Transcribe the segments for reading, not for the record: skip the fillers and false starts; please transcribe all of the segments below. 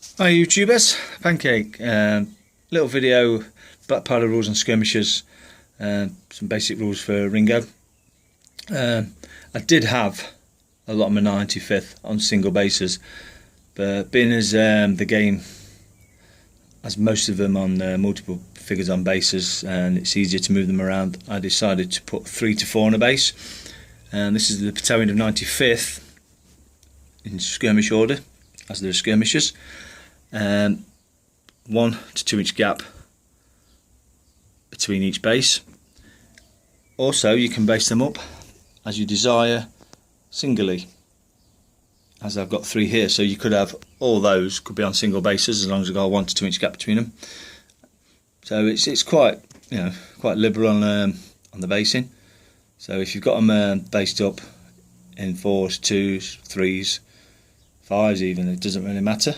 Hi YouTubers, Pancake, little video, Blackpowder rules and skirmishers, some basic rules for Ringo. I did have a lot of my 95th on single bases, but being as the game has most of them on multiple figures on bases and it's easier to move them around, I decided to put 3 to 4 on a base. And this is the battalion of 95th in skirmish order, as there are skirmishers. 1 to 2 inch gap between each base. Also, you can base them up as you desire singly, as I've got 3 here, so you could have all those could be on single bases as long as you've got a 1 to 2 inch gap between them. So it's quite, quite liberal on the basing. So if you've got them based up in 4s, 2s, 3s, 5s even, it doesn't really matter.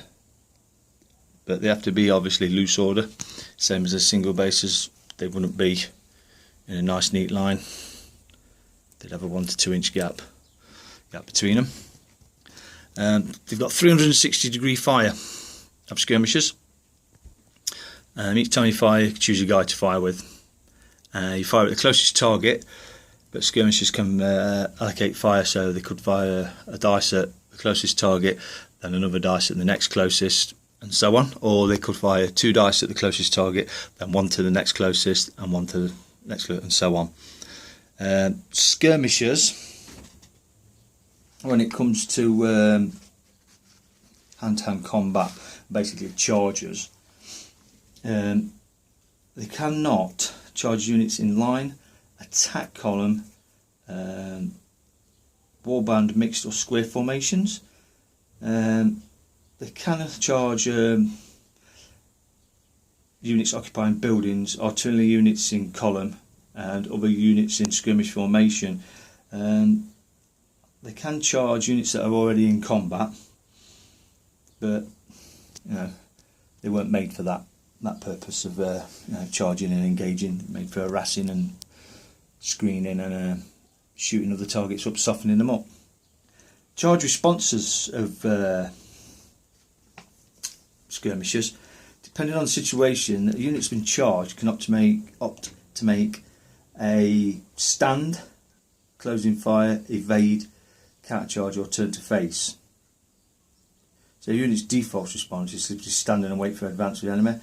But they have to be obviously loose order, same as the single bases. They wouldn't be in a nice neat line. They'd have a 1 to 2 inch gap between them. They've got 360-degree fire of skirmishers. Each time you fire, you choose a guy to fire with. You fire at the closest target, but skirmishers can allocate fire, so they could fire a dice at the closest target, then another dice at the next closest, and so on. Or they could fire 2 dice at the closest target, then 1 to the next closest, and 1 to the next closest, and so on. Skirmishers, when it comes to hand-to-hand combat, basically chargers, they cannot charge units in line, attack column, warband, mixed or square formations. They can charge units occupying buildings, artillery units in column, and other units in skirmish formation. They can charge units that are already in combat, but they weren't made for that purpose of charging and engaging. Made for harassing and screening and shooting other targets up, softening them up. Charge responses of skirmishers, depending on the situation, a unit's been charged can opt to make a stand, closing fire, evade, countercharge, or turn to face. So a unit's default response is simply stand and wait for advance with the enemy,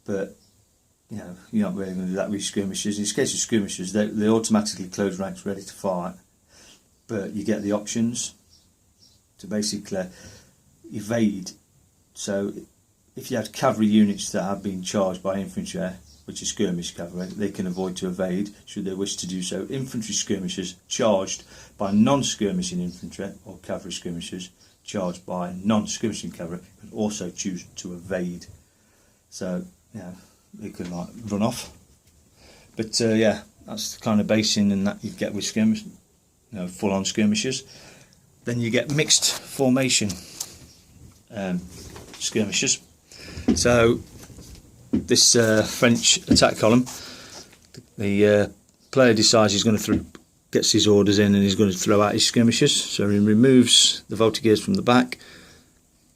but you're not really going to do that with skirmishers. In the case of skirmishers, they automatically close ranks ready to fight, but you get the options to basically evade. So if you had cavalry units that have been charged by infantry, which is skirmish cavalry, they can avoid to evade should they wish to do so. Infantry skirmishers charged by non-skirmishing infantry, or cavalry skirmishers charged by non-skirmishing cavalry, can also choose to evade. So they can like run off. But that's the kind of basing and that you get with skirmish, full-on skirmishers. Then you get mixed formation skirmishers. So this French attack column, the player decides he's going to gets his orders in and he's going to throw out his skirmishers. So he removes the voltigeurs from the back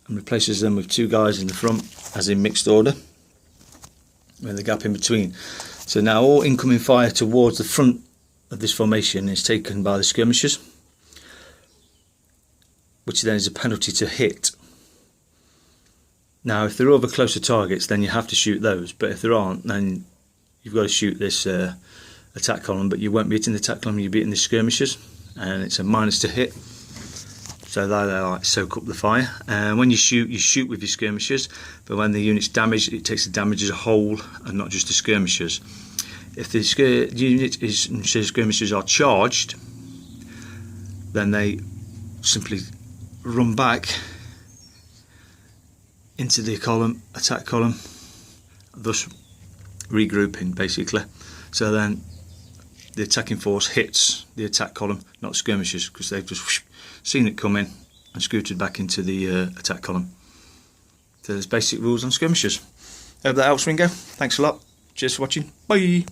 and replaces them with 2 guys in the front, as in mixed order, with the gap in between. So now all incoming fire towards the front of this formation is taken by the skirmishers, which then is a penalty to hit. Now if there are other closer targets, then you have to shoot those, but if there aren't, then you've got to shoot this attack column, but you won't be hitting the attack column, you're beating the skirmishers, and it's a minus to hit. So they like soak up the fire. And when you shoot with your skirmishers, but when the unit's damaged, it takes the damage as a whole and not just the skirmishers. If the skirmishers are charged, then they simply run back into the column, attack column, thus regrouping basically. So then the attacking force hits the attack column, not skirmishers, because they've just seen it coming and scooted back into the attack column. So there's basic rules on skirmishers. Hope that helps, Ringo. Thanks a lot. Cheers for watching. Bye.